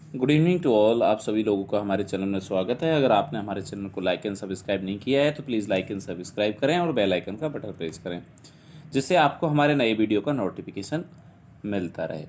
Good evening to all. आप सभी लोगों का हमारे चैनल में स्वागत है। अगर आपने हमारे चैनल को लाइक एंड सब्सक्राइब नहीं किया है तो प्लीज़ लाइक एंड सब्सक्राइब करें और बेल आइकन का बटन प्रेस करें, जिससे आपको हमारे नए वीडियो का नोटिफिकेशन मिलता रहे।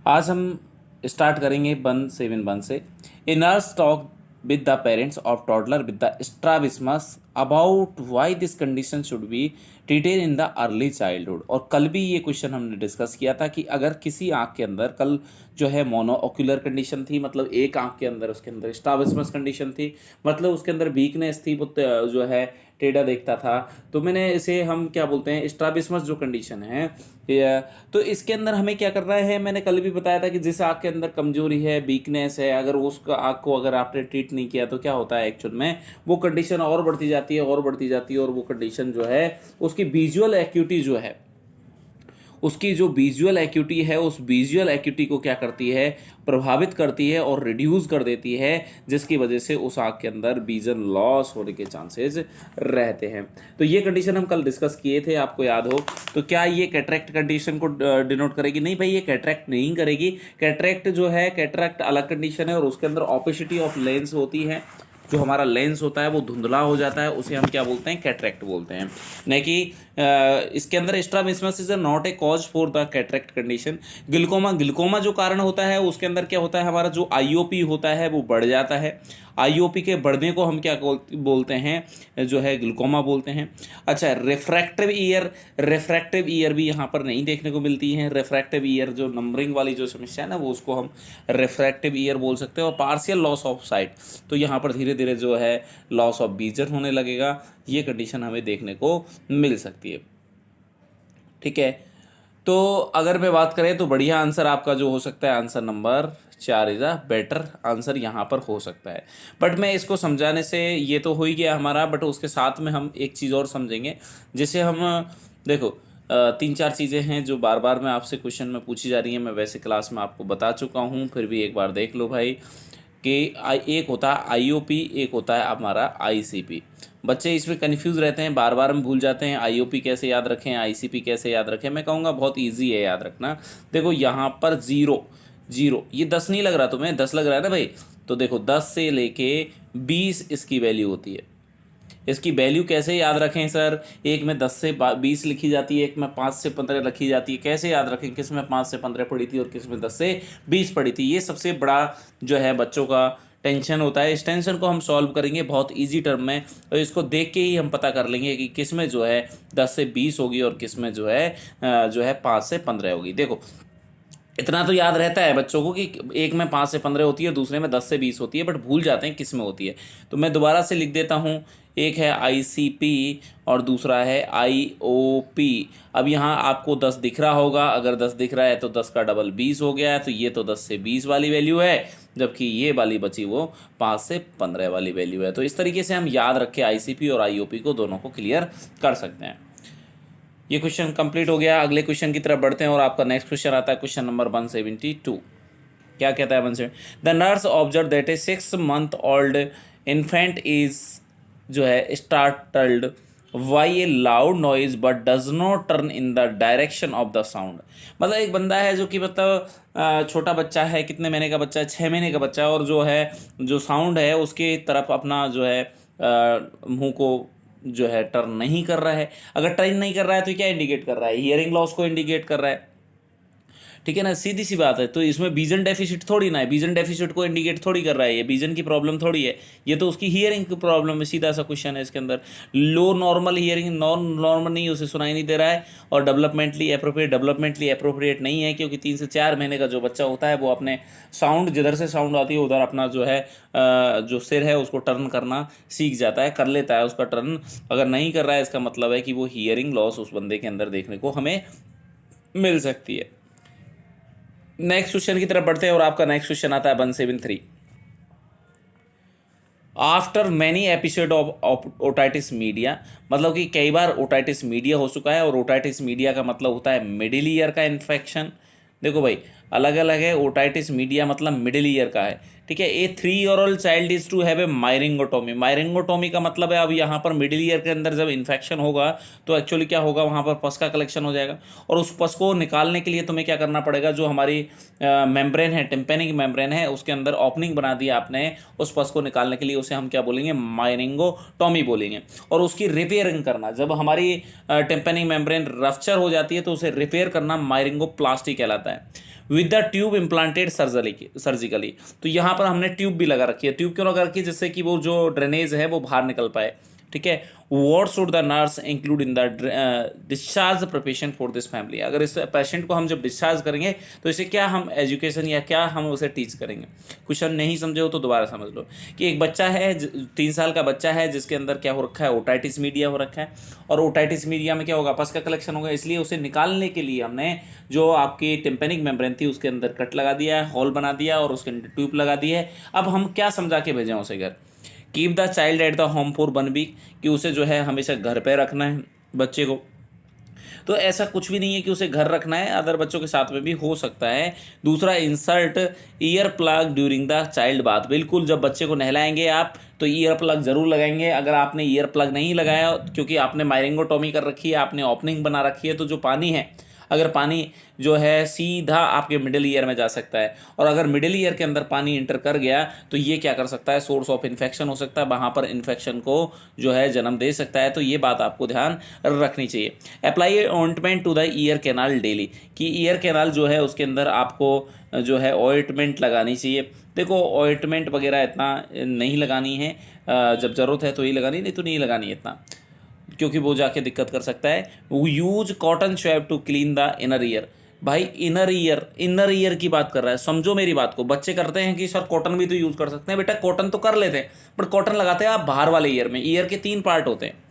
आज हम स्टार्ट करेंगे 171 से। A nurse talk with the parents of toddler with the strabismus about why this condition should be treated in the early childhood. और कल भी ये क्वेश्चन हमने डिस्कस किया था कि अगर किसी आँख के अंदर कल जो है मोनोऑक्यूलर कंडीशन थी, मतलब एक आँख के अंदर उसके अंदर स्ट्राबिस्मस कंडीशन थी, मतलब उसके अंदर वीकनेस थी, वो जो है टेढ़ा देखता था, तो मैंने इसे हम क्या बोलते हैं स्ट्राबिस्मस जो कंडीशन है। तो इसके अंदर हमें क्या करना है, मैंने कल भी बताया था कि जिस आँख के अंदर कमजोरी है, वीकनेस है, अगर उसका आँख को अगर आपने ट्रीट नहीं किया तो क्या होता है एक्चुअल में वो कंडीशन और बढ़ती जाती है और बढ़ती जाती है, और वो कंडीशन जो है उसकी विजुअल एक्यूटी जो है, उसकी जो विजुअल एक्यूटी है, उस विजुअल एक्यूटी को क्या करती है, प्रभावित करती है और रिड्यूस कर देती है, जिसकी वजह से उस आँख के अंदर विजन लॉस होने के चांसेस रहते हैं। तो ये कंडीशन हम कल डिस्कस किए थे, आपको याद हो। तो क्या ये कैटरेक्ट कंडीशन को डिनोट करेगी? नहीं भाई, ये कैटरेक्ट नहीं करेगी। कैटरेक्ट जो है, कैटरेक्ट अलग कंडीशन है और उसके अंदर ऑपेसिटी ऑफ लेंस होती है। जो हमारा लेंस होता है वो धुंधला हो जाता है, उसे हम क्या बोलते हैं, कैटरेक्ट बोलते हैं। नहीं कि इसके अंदर strabismus is not a cause for the cataract condition. Glaucoma जो कारण होता है उसके अंदर क्या होता है, हमारा जो आईओपी होता है वो बढ़ जाता है। आईओपी के बढ़ने को हम क्या बोलते हैं, जो है ग्लूकोमा बोलते हैं। अच्छा, रिफ्रैक्टिव ईयर भी यहाँ पर नहीं देखने को मिलती है। रिफ्रैक्टिव ईयर जो नंबरिंग वाली जो समस्या है ना, वो उसको हम रिफ्रैक्टिव ईयर बोल सकते हैं। और पार्शियल लॉस ऑफ साइट, तो यहाँ पर धीरे धीरे जो है लॉस ऑफ विजन होने लगेगा। ये कंडीशन हमें देखने को मिल सकती है। ठीक है, तो अगर मैं बात करें तो बढ़िया आंसर आपका जो हो सकता है, answer number 4 is a better answer यहाँ पर हो सकता है। बट मैं इसको समझाने से, ये तो हो ही गया हमारा, बट उसके साथ में हम एक चीज़ और समझेंगे, जिसे हम देखो 3-4 चीज़ें हैं जो बार बार मैं आपसे क्वेश्चन में पूछी जा रही हैं। मैं वैसे क्लास में आपको बता चुका हूँ, फिर भी एक बार देख लो भाई कि एक होता है आईओपी, एक होता है हमारा आईसीपी। बच्चे इसमें कन्फ्यूज़ रहते हैं, बार बार हम भूल जाते हैं आईओपी कैसे याद रखें, आईसीपी कैसे याद रखें। मैं कहूँगा बहुत इजी है याद रखना। देखो यहाँ पर जीरो जीरो, ये 10 नहीं लग रहा तुम्हें, 10 लग रहा है ना भाई। तो देखो 10 से लेके 20 इसकी वैल्यू होती है। इसकी वैल्यू कैसे याद रखें सर? एक में 10 से 20 लिखी जाती है, एक में 5 से 15 लिखी जाती है। कैसे याद रखें किस में 5 से 15 पड़ी थी और किस में 10 से 20 पड़ी थी? ये सबसे बड़ा जो है बच्चों का टेंशन होता है। इस टेंशन को हम सॉल्व करेंगे बहुत इजी टर्म में, और इसको देख के ही हम पता कर लेंगे कि किस में जो है 10 से 20 होगी और किस में जो है 5 से 15 होगी। देखो इतना तो याद रहता है बच्चों को कि एक में 5 से 15 होती है, दूसरे में 10 से 20 होती है, बट भूल जाते हैं किस में होती है। तो मैं दोबारा से लिख देता हूँ, एक है आईसीपी और दूसरा है आईओपी। अब यहाँ आपको 10 दिख रहा होगा, अगर 10 दिख रहा है तो 10 का डबल 20 हो गया है, तो ये तो 10 से 20 वाली वैल्यू है, जबकि ये वाली बची वो 5 से 15 वाली वैल्यू है। तो इस तरीके से हम याद रख के आईसीपी और आईओपी को दोनों को क्लियर कर सकते हैं। ये क्वेश्चन कंप्लीट हो गया। अगले क्वेश्चन की तरफ बढ़ते हैं और आपका नेक्स्ट क्वेश्चन आता है क्वेश्चन नंबर 172। क्या कहता है 172? The nurse observe that a 6 month old infant is जो है startled by a loud noise but does not turn in the direction of the sound. मतलब एक बंदा है जो कि मतलब छोटा बच्चा है, कितने महीने का बच्चा है, 6 महीने का बच्चा है, और जो है जो साउंड है उसके तरफ अपना जो है मुंह को जो है टर्न नहीं कर रहा है। अगर टर्न नहीं कर रहा है तो क्या इंडिकेट कर रहा है? हियरिंग लॉस को इंडिकेट कर रहा है। ठीक है ना, सीधी सी बात है। तो इसमें विजन डेफिसिट थोड़ी ना है, विजन डेफिसिट को इंडिकेट थोड़ी कर रहा है, ये विजन की प्रॉब्लम थोड़ी है, ये तो उसकी हियरिंग की प्रॉब्लम है। सीधा सा क्वेश्चन है इसके अंदर। लो नॉर्मल हियरिंग, नॉन नॉर्मल नहीं, उसे सुनाई नहीं दे रहा है। और डेवलपमेंटली अप्रोप्रिएट नहीं है, क्योंकि 3 से 4 महीने का जो बच्चा होता है वो अपने साउंड, जिधर से साउंड आती है उधर अपना जो है जो सिर है उसको टर्न करना सीख जाता है, कर लेता है उसका टर्न। अगर नहीं कर रहा है इसका मतलब है कि वो हियरिंग लॉस उस बंदे के अंदर देखने को हमें मिल सकती है। नेक्स्ट क्वेश्चन की तरफ बढ़ते हैं और आपका नेक्स्ट क्वेश्चन आता है 173। After many episode of otitis media, मतलब कि कई बार ओटाइटिस मीडिया हो चुका है, और ओटाइटिस मीडिया का मतलब होता है मिडिल ईयर का इन्फेक्शन। देखो भाई, अलग अलग है। ओटाइटिस मीडिया मतलब मिडिल ईयर का है, ठीक है। A 3-year-old child is to have a myringotomy. Myringotomy का मतलब है अब यहाँ पर मिडिल ईयर के अंदर जब इन्फेक्शन होगा तो एक्चुअली क्या होगा, वहाँ पर पस का कलेक्शन हो जाएगा, और उस पस को निकालने के लिए तुम्हें क्या करना पड़ेगा, जो हमारी मेम्ब्रेन है, टिम्पेनिक मेम्ब्रेन है, उसके अंदर ओपनिंग बना दिया आपने, उस पस को निकालने के लिए उसे हम क्या बोलेंगे, मायरिंगोटोमी बोलेंगे। और उसकी रिपेयरिंग करना, जब हमारी टिम्पेनिक मेम्ब्रेन रफ्चर हो जाती है तो उसे रिपेयर करना मायरिंगोप्लास्टी कहलाता है। With the tube implanted surgically, तो यहाँ पर हमने ट्यूब भी लगा रखी है। ट्यूब क्यों लगा रखी है, जिससे कि वो जो ड्रेनेज है वो बाहर निकल पाए, ठीक है। What should the nurse include in the discharge preparation for this family. अगर इस पेशेंट को हम जब डिस्चार्ज करेंगे तो इसे क्या हम एजुकेशन या क्या हम उसे टीच करेंगे। क्वेश्चन नहीं समझे हो तो दोबारा समझ लो कि एक बच्चा है, 3 साल का बच्चा है, जिसके अंदर क्या हो रखा है, ओटाइटिस मीडिया हो रखा है, और ओटाइटिस मीडिया में क्या होगा, पस का कलेक्शन होगा, इसलिए उसे निकालने के लिए हमने जो आपकी टिम्पेनिक मेम्ब्रेन थी उसके अंदर कट लगा दिया है, होल बना दिया और उसके अंदर ट्यूब लगा दी है। अब हम क्या समझा के भेजें उसे घर, keep the child at the home for 1 week, कि उसे जो है हमेशा घर पे रखना है बच्चे को। तो ऐसा कुछ भी नहीं है कि उसे घर रखना है, अदर बच्चों के साथ में भी हो सकता है। दूसरा, insert ear plug during the child bath. बिल्कुल जब बच्चे को नहलाएंगे आप तो ईयर प्लग जरूर लगाएंगे। अगर आपने ईयर प्लग नहीं लगाया क्योंकि आपने मायरिंगोटोमी कर रखी है, आपने ओपनिंग बना रखी है, तो जो पानी है, अगर पानी जो है सीधा आपके मिडिल ईयर में जा सकता है, और अगर मिडिल ईयर के अंदर पानी इंटर कर गया तो ये क्या कर सकता है, सोर्स ऑफ इन्फेक्शन हो सकता है, वहाँ पर इन्फेक्शन को जो है जन्म दे सकता है। तो ये बात आपको ध्यान रखनी चाहिए। Apply ointment to the ear canal daily, कि ईयर कैनाल जो है उसके अंदर आपको जो है ऑइंटमेंट लगानी चाहिए। देखो ऑइंटमेंट वगैरह इतना नहीं लगानी है, जब ज़रूरत है तो ही लगानी, नहीं तो नहीं लगानी इतना, क्योंकि वो जाके दिक्कत कर सकता है। Use cotton swab to clean the inner ear. भाई इनर ईयर की बात कर रहा है, समझो मेरी बात को। बच्चे करते हैं कि सर कॉटन भी तो यूज़ कर सकते हैं, बेटा कॉटन तो कर लेते हैं, बट कॉटन लगाते हैं आप बाहर वाले ईयर में। ईयर के 3 पार्ट होते हैं।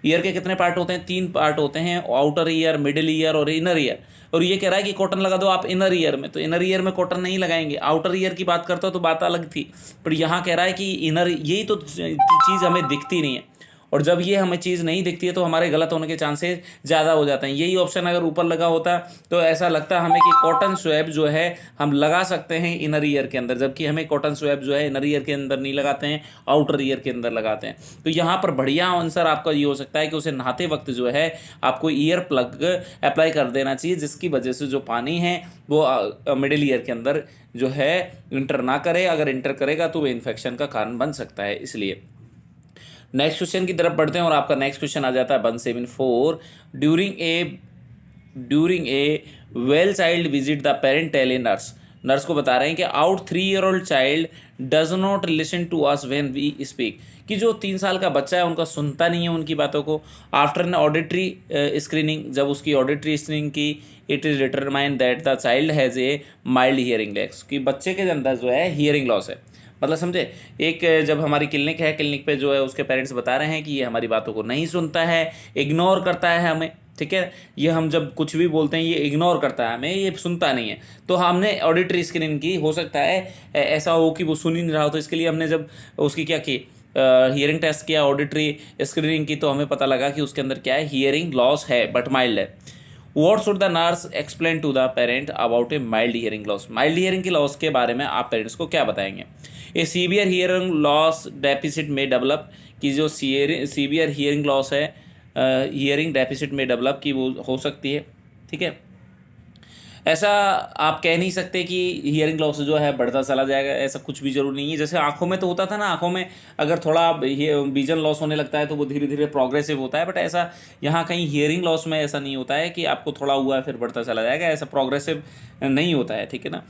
ईयर के कितने पार्ट होते हैं, 3 पार्ट होते हैं, आउटर ईयर, मिडिल ईयर और इनर ईयर। और ये कह रहा है कि कॉटन लगा दो आप इनर ईयर में, तो इनर ईयर में कॉटन नहीं लगाएंगे। आउटर ईयर की बात करता तो बात अलग थी, पर यहाँ कह रहा है कि इनर, यही तो चीज़ हमें दिखती नहीं है, और जब ये हमें चीज़ नहीं दिखती है तो हमारे गलत होने के चांसेस ज़्यादा हो जाते हैं। यही ऑप्शन अगर ऊपर लगा होता तो ऐसा लगता हमें कि कॉटन स्वैब जो है हम लगा सकते हैं इनर ईयर के अंदर, जबकि हमें कॉटन स्वैब जो है इनर ईयर के अंदर नहीं लगाते हैं, आउटर ईयर के अंदर लगाते हैं। तो यहाँ पर बढ़िया आंसर आपका ये हो सकता है कि उसे नहाते वक्त जो है आपको ईयर प्लग अप्लाई कर देना चाहिए, जिसकी वजह से जो पानी है वो मिडिल ईयर के अंदर जो है इंटर ना करे। अगर इंटर करेगा तो वो इन्फेक्शन का कारण बन सकता है। इसलिए नेक्स्ट क्वेश्चन की तरफ बढ़ते हैं, और आपका नेक्स्ट क्वेश्चन आ जाता है 174। During a well child visit the parent tell a nurse. Nurse को बता रहे हैं कि out 3-year-old child does not listen to us when we speak, कि जो 3 साल का बच्चा है उनका सुनता नहीं है उनकी बातों को। आफ्टर एन ऑडिटरी स्क्रीनिंग, जब उसकी ऑडिटरी स्क्रीनिंग की, it is determine that the child has a mild hearing loss, कि बच्चे के अंदर जो है हियरिंग लॉस है। मतलब समझे, एक जब हमारी क्लिनिक है, क्लिनिक पे जो है उसके पेरेंट्स बता रहे हैं कि ये हमारी बातों को नहीं सुनता है, इग्नोर करता है हमें, ठीक है। ये हम जब कुछ भी बोलते हैं ये इग्नोर करता है हमें, ये सुनता नहीं है। तो हमने ऑडिटरी स्क्रीनिंग की, हो सकता है ऐसा हो कि वो सुन ही नहीं रहा हो, तो इसके लिए हमने जब उसकी क्या की, हियरिंग टेस्ट किया, ऑडिटरी स्क्रीनिंग की, तो हमें पता लगा कि उसके अंदर क्या है, हियरिंग लॉस है बट माइल्ड है। What should the nurse explain to the parent about a mild hearing loss? Mild hearing की लॉस के बारे में आप पेरेंट्स को क्या बताएंगे। ए सीवियर हियरिंग लॉस डेफिसिट में डेवलप, कि जो सीवियर हियरिंग लॉस है, हियरिंग डेफिसिट में डेवलप की वो हो सकती है, ठीक है। ऐसा आप कह नहीं सकते कि हियरिंग लॉस जो है बढ़ता चला जाएगा, ऐसा कुछ भी जरूरी नहीं है। जैसे आंखों में तो होता था ना, आंखों में अगर थोड़ा विजन लॉस होने लगता है तो वो धीरे धीरे प्रोग्रेसिव होता है, बट ऐसा यहाँ कहीं हियरिंग लॉस में ऐसा नहीं होता है कि आपको थोड़ा हुआ है फिर बढ़ता चला जाएगा, ऐसा प्रोग्रेसिव नहीं होता है, ठीक है ना।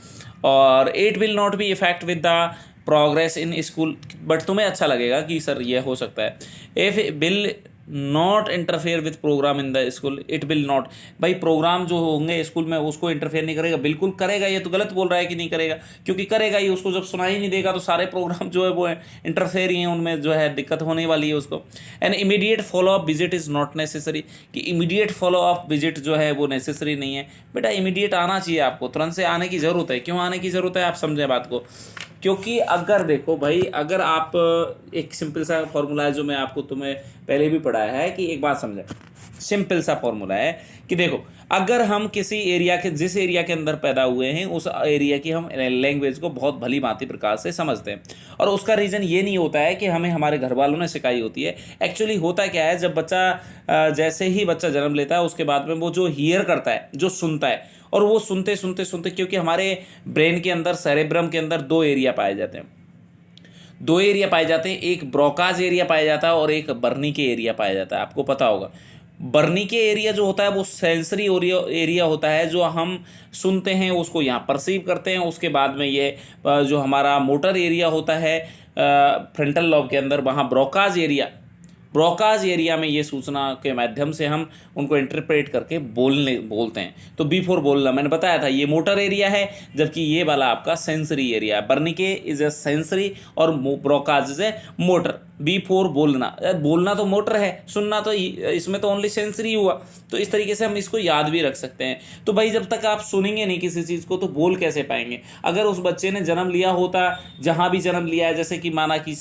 और it will not be effect with the progress in school, but तुम्हें अच्छा लगेगा कि सर ये हो सकता है। If will not interfere with program in the school, it will not, भाई प्रोग्राम जो होंगे स्कूल में उसको इंटरफेयर नहीं करेगा, बिल्कुल करेगा। ये तो गलत बोल रहा है कि नहीं करेगा, क्योंकि करेगा ही, उसको जब सुनाई नहीं देगा तो सारे प्रोग्राम जो है वो इंटरफेयर ही हैं, उनमें जो है दिक्कत होने वाली है उसको। And immediate follow up visit is not necessary, कि इमीडिएट फॉलो अप विजिट जो है वो नेसेसरी नहीं है। बेटा इमीडिएट आना चाहिए, आपको तुरंत से आने की ज़रूरत है। क्यों आने की ज़रूरत है, आप समझें बात को। क्योंकि अगर देखो भाई, अगर आप, एक सिंपल सा फॉर्मूला है जो मैं आपको तुम्हें पहले भी पढ़ाया है, कि एक बात समझें, सिंपल सा फॉर्मूला है कि देखो, अगर हम किसी एरिया के, जिस एरिया के अंदर पैदा हुए हैं, उस एरिया की हम लैंग्वेज को बहुत भली भांति प्रकार से समझते हैं। और उसका रीज़न ये नहीं होता है कि हमें हमारे घर वालों ने सिखाई होती है। एक्चुअली होता क्या है, जब बच्चा जैसे ही बच्चा जन्म लेता है, उसके बाद में वो जो हियर करता है, जो सुनता है, और वो सुनते सुनते सुनते, क्योंकि हमारे ब्रेन के अंदर, सेरेब्रम के अंदर दो एरिया पाए जाते हैं, दो एरिया पाए जाते हैं, एक ब्रोकाज एरिया पाया जाता है और एक बर्निके एरिया पाया जाता है। आपको पता होगा बर्निके एरिया जो होता है वो सेंसरी एरिया होता है, जो हम सुनते हैं उसको यहाँ परसीव करते हैं। उसके बाद में ये जो हमारा मोटर एरिया होता है फ्रंटल लॉब के अंदर, वहाँ ब्रोकाज एरिया में ये सूचना के माध्यम से हम उनको इंटरप्रेट करके बोलते हैं। तो B4 बोलना मैंने बताया था, ये मोटर एरिया है, जबकि ये वाला आपका सेंसरी एरिया है। बर्निके इज ए सेंसरी और Broca's is a motor. B4 बोलना तो मोटर है, सुनना तो इसमें तो ओनली सेंसरी हुआ। तो इस तरीके से हम इसको याद भी रख सकते हैं। तो भाई जब तक आप सुनेंगे नहीं किसी चीज़ को तो बोल कैसे पाएंगे। अगर उस बच्चे ने जन्म लिया होता, जहाँ भी जन्म लिया है, जैसे कि माना कि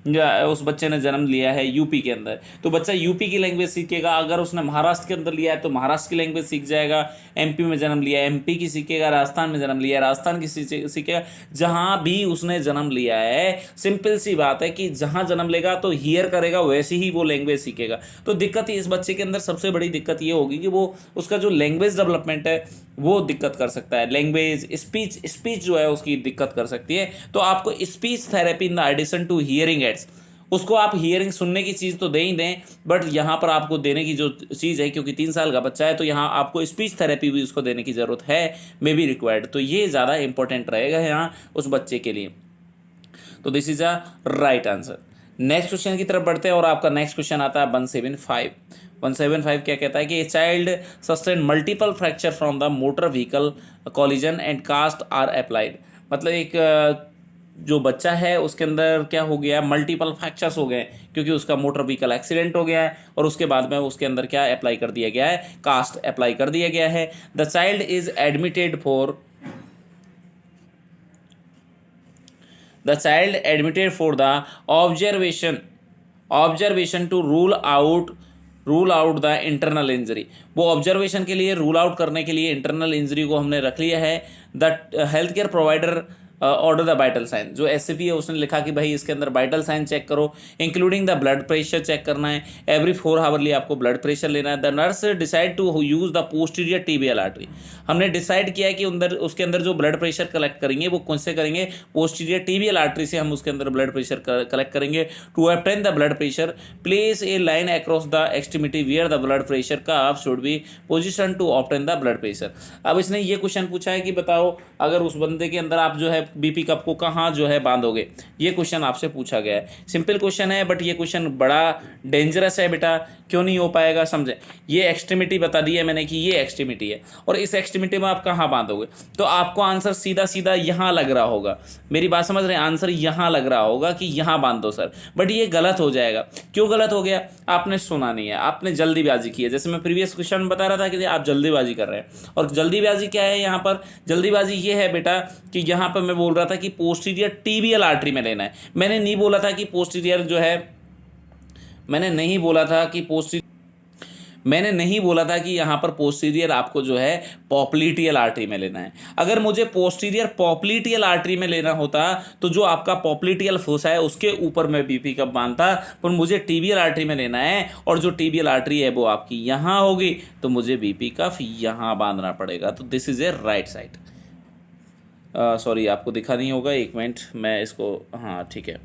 उस बच्चे ने जन्म लिया है यूपी के अंदर, तो बच्चा यूपी की लैंग्वेज सीखेगा। अगर उसने महाराष्ट्र के अंदर लिया है तो महाराष्ट्र की लैंग्वेज सीख जाएगा। MP में जन्म लिया है, MP की सीखेगा। राजस्थान में जन्म लिया है, राजस्थान की सीखेगा। जहाँ भी उसने जन्म लिया है, सिंपल सी बात है कि जहाँ जन्म लेगा तो हियर करेगा, वैसे ही वो लैंग्वेज सीखेगा। तो दिक्कत इस बच्चे के अंदर सबसे बड़ी दिक्कत ये होगी कि वो उसका जो लैंग्वेज डेवलपमेंट है वो दिक्कत कर सकता है। लैंग्वेज स्पीच जो है उसकी दिक्कत कर सकती है। तो आपको speech therapy in the addition to hearing aids, उसको आप हियरिंग सुनने की चीज़ तो दे ही दें, बट यहाँ पर आपको देने की जो चीज़ है, क्योंकि 3 साल का बच्चा है तो यहाँ आपको स्पीच थेरेपी भी उसको देने की ज़रूरत है, मे बी रिक्वायर्ड। तो ये ज़्यादा इंपॉर्टेंट रहेगा यहाँ उस बच्चे के लिए। तो this is a right answer. Next question की तरफ बढ़ते हैं और आपका नेक्स्ट क्वेश्चन आता है 175 क्या कहता है कि a child sustain multiple fracture from the motor vehicle collision and cast are applied. मतलब एक जो बच्चा है उसके अंदर क्या हो गया, मल्टीपल फ्रैक्चर्स हो गए क्योंकि उसका मोटर व्हीकल एक्सीडेंट हो गया है, और उसके बाद में उसके अंदर क्या अप्लाई कर दिया गया है, कास्ट अप्लाई कर दिया गया है। The child is admitted for the observation to rule out the internal injury। वो ऑब्जर्वेशन के लिए, रूल आउट करने के लिए इंटरनल इंजरी को हमने रख लिया है। The health care provider order the vital sign, जो SCP है उसने लिखा कि भाई इसके अंदर वाइटल साइन चेक करो, including the blood pressure check करना है, एवरी 4 आवर्ली आपको ब्लड प्रेशर लेना है। The nurse decide to use the posterior tibial artery. हमने डिसाइड किया है कि उसके अंदर जो ब्लड प्रेशर कलेक्ट करेंगे वो कौन से करेंगे, पोस्टीरियर टिबियल आर्टरी से हम उसके अंदर ब्लड प्रेशर कलेक्ट करेंगे। To obtain the blood pressure place a line across the extremity where the blood pressure curve should be position to obtain the blood pressure. अब इसने ये क्वेश्चन पूछा है कि बताओ अगर उस बंदे के अंदर आप जो है BP कप को कहाँ जो है बांधोगे, ये क्वेश्चन आपसे पूछा गया है। सिंपल क्वेश्चन है, बट ये क्वेश्चन बड़ा डेंजरस है बेटा। क्यों नहीं हो पाएगा, समझे। ये एक्सट्रीमिटी बता दी है मैंने कि ये एक्सट्रीमिटी है, और इस एक्सट्रीमिटी में आप कहाँ बांधोगे, तो आपको आंसर सीधा सीधा यहाँ लग रहा होगा। मेरी बात समझ रहे हैं, आंसर यहाँ लग रहा होगा कि यहाँ बांध दो सर, बट ये गलत हो जाएगा। क्यों गलत हो गया, आपने सुना नहीं है, आपने जल्दीबाजी की है। जैसे मैं प्रीवियस क्वेश्चन में बता रहा था कि आप जल्दीबाजी कर रहे हैं, और जल्दीबाजी क्या है यहाँ पर, जल्दीबाजी ये है बेटा कि यहाँ पर मैं बोल रहा था कि पोस्टीरियर टिबियल आर्टरी में लेना है। मैंने नहीं बोला था कि पोस्टीरियर जो है, मैंने नहीं बोला था कि यहाँ पर पोस्टीरियर आपको जो है पॉप्लिटियल आर्टरी में लेना है। अगर मुझे पोस्टीरियर पॉप्लिटियल आर्टरी में लेना होता तो जो आपका पॉप्लिटियल फोसा है उसके ऊपर मैं BP कप बांधता, पर मुझे टिबियल आर्टरी में लेना है, और जो टिबियल आर्टरी है वो आपकी यहाँ होगी, तो मुझे BP कप यहाँ बांधना पड़ेगा। तो this is a right side. Sorry आपको दिखा नहीं होगा, एक मिनट मैं इसको, हाँ ठीक है।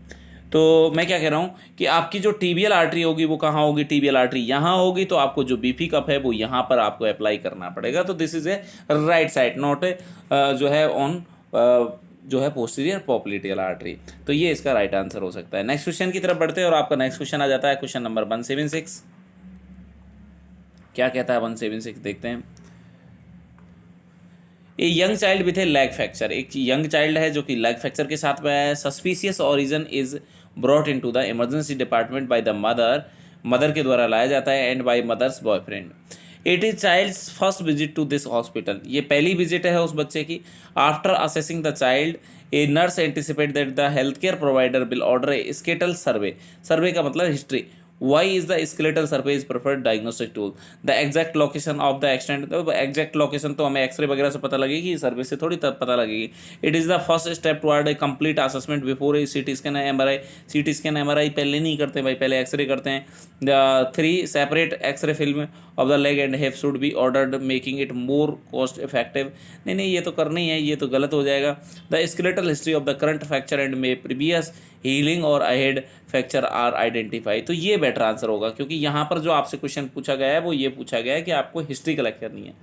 तो मैं क्या कह रहा हूँ कि आपकी जो टिबियल आर्टरी होगी वो कहाँ होगी, टिबियल आर्टरी यहाँ होगी, तो आपको जो BP कप है वो यहाँ पर आपको अप्लाई करना पड़ेगा। तो this is a right side, not a जो है ऑन जो है पोस्टीरियर पॉप्लिटियल आर्टरी। तो ये इसका राइट आंसर हो सकता है। नेक्स्ट क्वेश्चन की तरफ बढ़ते हैं और आपका नेक्स्ट क्वेश्चन आ जाता है क्वेश्चन नंबर 176। क्या कहता है 176, देखते हैं। A young child with a leg fracture, एक यंग चाइल्ड है जो कि लेग फ्रैक्चर के साथ में है। Suspicious origin is brought into the emergency department by the mother के द्वारा लाया जाता है and by mother's boyfriend. It is child's first visit to this hospital, ये पहली विजिट है उस बच्चे की। After assessing the child a nurse anticipate that the health care provider will order a skeletal survey, survey का मतलब history, why is the skeletal surface preferred diagnostic tool, the exact location of the extent, तो exact location तो हमें x ray वगैरह से पता लगेगी, surface से थोड़ी पता लगेगी। It is the first step toward a complete assessment before a CT scan MRI, CT scan MRI पहले नहीं करते भाई, पहले एक्सरे करते हैं। The 3 separate X ray film of the leg and hip should be ordered making it more cost effective, नहीं नहीं ये तो करना ही है, ये तो गलत हो जाएगा। The skeletal history of the current fracture and may previous healing और अहेड फ्रैक्चर आर आइडेंटिफाई, तो ये बेटर आंसर होगा, क्योंकि यहाँ पर जो आपसे क्वेश्चन पूछा गया है वो ये पूछा गया है कि आपको हिस्ट्री कलेक्ट करनी है।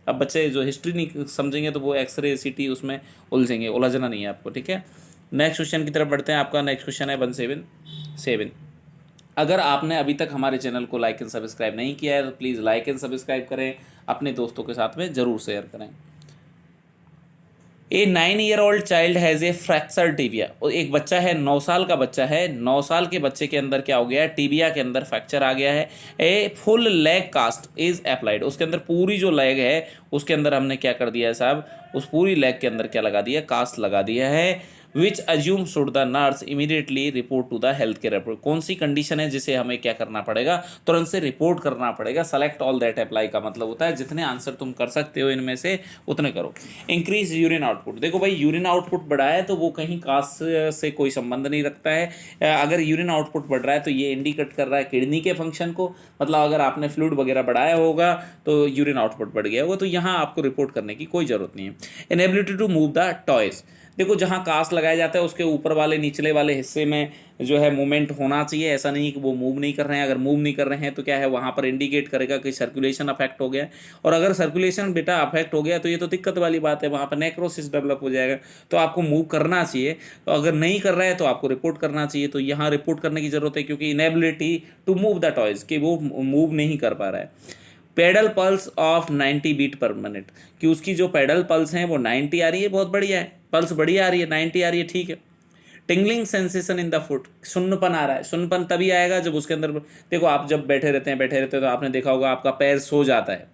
अब बच्चे जो हिस्ट्री नहीं समझेंगे तो वो एक्सरे सीटी उसमें उलझेंगे, उलझना नहीं है आपको, ठीक है। नेक्स्ट क्वेश्चन की तरफ बढ़ते हैं। आपका नेक्स्ट क्वेश्चन है 177। अगर आपने अभी तक हमारे चैनल को लाइक एंड सब्सक्राइब नहीं किया है तो प्लीज़ लाइक एंड सब्सक्राइब करें, अपने दोस्तों के साथ में ज़रूर शेयर करें। ए 9-year-old child has a fracture tibia, और एक बच्चा है 9 साल का बच्चा है, 9 साल के बच्चे के अंदर क्या हो गया है, टिबिया के अंदर फ्रैक्चर आ गया है। A full leg cast is applied, उसके अंदर पूरी जो लेग है उसके अंदर हमने क्या कर दिया है साहब, उस पूरी लेग के अंदर क्या लगा दिया, कास्ट लगा दिया है। Which assume should the nurse immediately report to the health care report, कौन सी कंडीशन है जिसे हमें क्या करना पड़ेगा, तुरंत से रिपोर्ट करना पड़ेगा। सेलेक्ट ऑल दैट अप्लाई का मतलब होता है जितने आंसर तुम कर सकते हो इनमें से उतने करो। इंक्रीज यूरिन आउटपुट, देखो भाई यूरिन आउटपुट बढ़ा है तो वो कहीं कास्ट से कोई संबंध नहीं रखता है। अगर यूरिन आउटपुट बढ़ रहा है तो ये इंडिकेट कर रहा है किडनी के फंक्शन को, मतलब अगर आपने फ्लूइड वगैरह बढ़ाया होगा तो यूरिन आउटपुट बढ़ गया होगा, तो यहाँ आपको रिपोर्ट करने की कोई ज़रूरत नहीं है। Inability to move the toys, देखो जहाँ कास्ट लगाया जाता है उसके ऊपर वाले निचले वाले हिस्से में जो है मूवमेंट होना चाहिए, ऐसा नहीं कि वो मूव नहीं कर रहे हैं। अगर मूव नहीं कर रहे हैं तो क्या है, वहाँ पर इंडिकेट करेगा कि सर्कुलेशन अफेक्ट हो गया है, और अगर सर्कुलेशन बेटा अफेक्ट हो गया तो ये तो दिक्कत वाली बात है, वहाँ पर नेक्रोसिस डेवलप हो जाएगा, तो आपको मूव करना चाहिए। तो अगर नहीं कर रहा है तो आपको रिपोर्ट करना चाहिए, तो यहाँ रिपोर्ट करने की ज़रूरत है क्योंकि inability to move the toys, कि वो मूव नहीं कर पा रहा है। Pedal pulse of 90 beat per minute, कि उसकी जो पेडल पल्स हैं वो 90 आ रही है, बहुत बढ़िया है, पल्स बढ़िया आ रही है, 90 आ रही है, ठीक है। Tingling sensation in the foot, सुन्नपन आ रहा है, सुन्नपन तभी आएगा जब उसके अंदर, देखो आप जब बैठे रहते हैं तो आपने देखा होगा आपका पैर सो जाता है,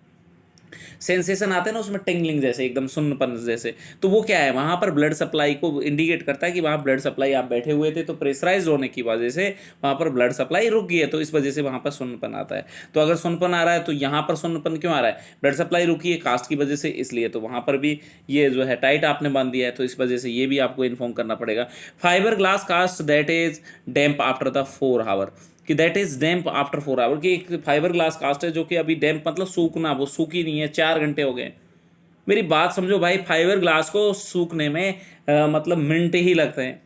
सेंसेशन आते हैं ना उसमें टिंगलिंग जैसे, एकदम सुन्नपन जैसे, तो वो क्या है, वहाँ पर ब्लड सप्लाई को इंडिकेट करता है कि वहाँ ब्लड सप्लाई, आप बैठे हुए थे तो प्रेशराइज होने की वजह से वहाँ पर ब्लड सप्लाई रुक गई है, तो इस वजह से वहाँ पर सुन्नपन आता है। तो अगर सुन्नपन आ रहा है तो यहाँ पर सुन्नपन क्यों आ रहा है, ब्लड सप्लाई रुकी है कास्ट की वजह से, इसलिए तो वहाँ पर भी ये जो है टाइट आपने बांध दिया है, तो इस वजह से ये भी आपको इन्फॉर्म करना पड़ेगा। Fibre glass cast that is damp after the 4 hour, कि that is damp after 4 hour, कि एक फाइबर ग्लास कास्ट है जो कि अभी डैम्प मतलब सूखना, वो सूखी नहीं है, 4 घंटे हो गए। मेरी बात समझो भाई, फाइबर ग्लास को सूखने में मतलब मिनट ही लगते हैं,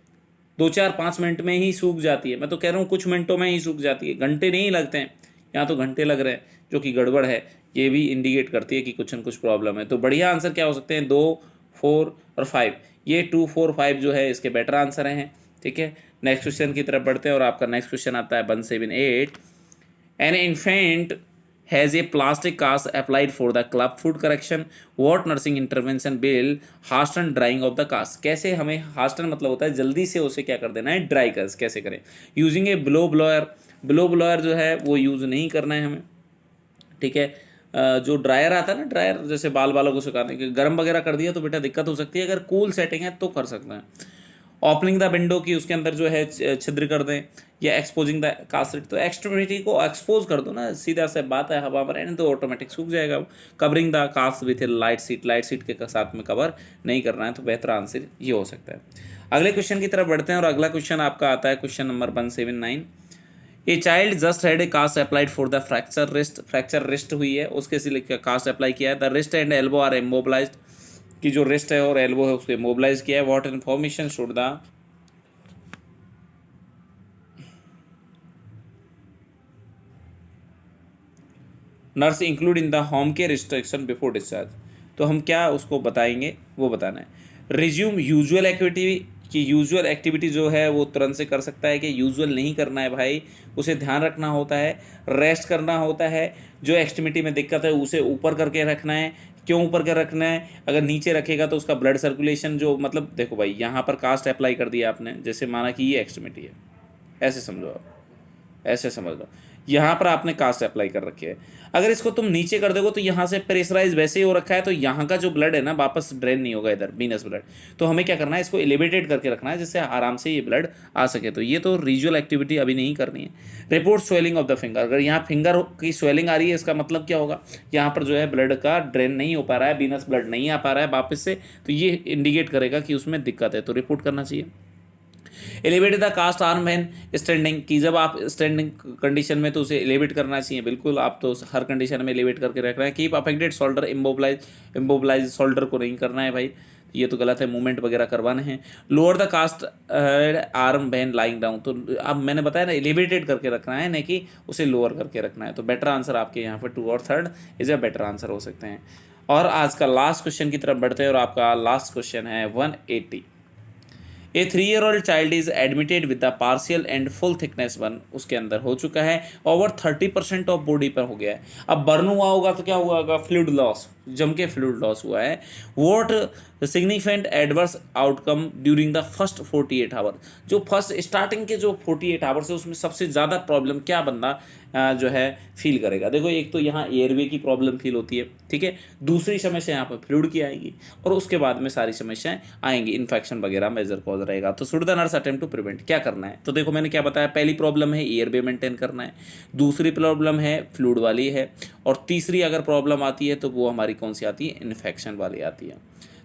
2-4-5 मिनट में ही सूख जाती है, मैं तो कह रहा हूँ कुछ मिनटों में ही सूख जाती है, घंटे नहीं लगते हैं, यहाँ तो घंटे लग रहे हैं, जो कि गड़बड़ है, ये भी इंडिकेट करती है कि कुछ न कुछ प्रॉब्लम है। तो बढ़िया आंसर क्या हो सकते हैं, 2, 4 और 5, ये 2, 4, 5 जो है इसके बेटर आंसर हैं, ठीक है। नेक्स्ट क्वेश्चन की तरफ बढ़ते हैं, और आपका नेक्स्ट क्वेश्चन आता है 178। An infant has a plastic cast applied for the club food correction, what nursing intervention will hasten drying of the cast, कैसे हमें hasten मतलब होता है जल्दी से उसे क्या कर देना है, ड्राई कर, कैसे करें, using a blow blower, blow blower जो है वो यूज़ नहीं करना है हमें, ठीक है। जो ड्रायर आता है ना, ड्रायर जैसे बाल बालों को सुखाने के, गर्म वगैरह कर दिया तो बेटा दिक्कत हो सकती है, अगर कूल सेटिंग है तो कर सकते हैं। ओपनिंग द विंडो की उसके अंदर जो है छिद्र कर दें, या एक्सपोजिंग द कास्ट, तो एक्सट्रीमिटी को एक्सपोज कर दो ना, सीधा से बात है, हवा में रहने तो ऑटोमेटिक सूख जाएगा। Covering the cast with a light sheet, light sheet के साथ में कवर नहीं करना है, तो बेहतर आंसर ये हो सकता है। अगले क्वेश्चन की तरफ बढ़ते हैं, और अगला क्वेश्चन आपका आता है question number 179। A child just had a cast applied for the fracture wrist, fracture wrist हुई है उसके लिए कास्ट अप्लाई किया है। The wrist and elbow are immobilized, कि जो रिस्ट है और एल्बो है उसको इमोबिलाइज किया है। What information should the nurse include in the home care restriction before discharge, तो हम क्या उसको बताएंगे वो बताना है। रिज्यूम यूजुअल एक्टिविटी, कि यूजुअल एक्टिविटी जो है वो तुरंत से कर सकता है, कि यूजुअल नहीं करना है भाई, उसे ध्यान रखना होता है, रेस्ट करना होता है, जो एक्सट्रीमिटी में दिक्कत है उसे ऊपर करके रखना है। क्यों ऊपर कर रखना है, अगर नीचे रखेगा तो उसका ब्लड सर्कुलेशन जो, मतलब देखो भाई यहाँ पर कास्ट अप्लाई कर दिया आपने, जैसे माना कि ये एक्सट्रीमिटी है, ऐसे समझो आप, ऐसे समझ लो, यहाँ पर आपने कास्ट अप्लाई कर रखी है। अगर इसको तुम नीचे कर दोगे तो यहाँ से प्रेशराइज वैसे ही हो रखा है, तो यहाँ का जो ब्लड है ना वापस ड्रेन नहीं होगा इधर वीनस ब्लड। तो हमें क्या करना है, इसको एलिवेटेड करके रखना है जिससे आराम से ये ब्लड आ सके। तो ये तो रिजुअल एक्टिविटी अभी नहीं करनी है। Report swelling of the finger, अगर यहाँ फिंगर की स्वेलिंग आ रही है इसका मतलब क्या होगा, यहाँ पर जो है ब्लड का ड्रेन नहीं हो पा रहा है, वीनस ब्लड नहीं आ पा रहा है वापस से, तो ये इंडिकेट करेगा कि उसमें दिक्कत है, तो रिपोर्ट करना चाहिए। Elevate the cast arm when standing, कि जब आप स्टैंडिंग कंडीशन में तो उसे एलिवेट करना चाहिए, बिल्कुल आप तो हर कंडीशन में एलिवेट करके रख रहे हैं। कीप अफेक्टेड शोल्डर इम्बोबलाइज शोल्डर को नहीं करना है भाई, ये तो गलत है, मूवमेंट वगैरह करवाने हैं। Lower the cast arm when lying down, तो अब मैंने बताया ना एलिवेटेड करके रखना है, नहीं कि उसे लोअर करके रखना है। तो बेटर आंसर आपके यहाँ पर 2 और 3 इज अ बेटर आंसर हो सकते हैं। और आज का लास्ट क्वेश्चन की तरफ बढ़ते हैं, और आपका लास्ट क्वेश्चन है 180। ए 3-year-old child is admitted with the partial and full thickness burn, उसके अंदर हो चुका है, ओवर 30% ऑफ बॉडी पर हो गया है। अब बर्न हुआ होगा तो क्या हुआ होगा, फ्लूइड लॉस, जम के फ्लूइड लॉस हुआ है। What significant adverse outcome during the first 48 hour, जो फर्स्ट स्टार्टिंग के जो 48 आवर्स है उसमें सबसे ज़्यादा प्रॉब्लम क्या बंदा जो है फील करेगा। देखो एक तो यहाँ एयरवे की प्रॉब्लम फील होती है, ठीक है, दूसरी समस्या यहाँ पर फ्लूइड की आएगी, और उसके बाद में सारी समस्याएं आएंगी, इन्फेक्शन वगैरह मेजर कॉज रहेगा। तो should the nurse attempt to prevent, क्या करना है, तो देखो मैंने क्या बताया, पहली प्रॉब्लम है एयरवे मेंटेन करना है, दूसरी प्रॉब्लम है फ्लूइड वाली है, और तीसरी अगर प्रॉब्लम आती है तो वो हमारी कौन सी आती है, इन्फेक्शन वाली आती है।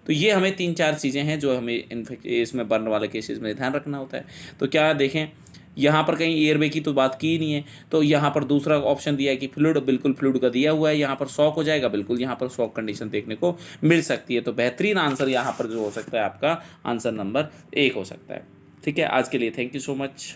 तो ये हमें 3-4 चीज़ें हैं जो हमें इसमें बर्न वाले केसेस में ध्यान रखना होता है। तो क्या देखें, यहाँ पर कहीं एयरवे की तो बात की ही नहीं है, तो यहाँ पर दूसरा ऑप्शन दिया है कि फ्लूइड, बिल्कुल फ्लूइड का दिया हुआ है, यहाँ पर शॉक हो जाएगा, बिल्कुल यहाँ पर शॉक कंडीशन देखने को मिल सकती है। तो बेहतरीन आंसर यहाँ पर जो हो सकता है आपका आंसर नंबर 1 हो सकता है। ठीक है, आज के लिए थैंक यू सो मच।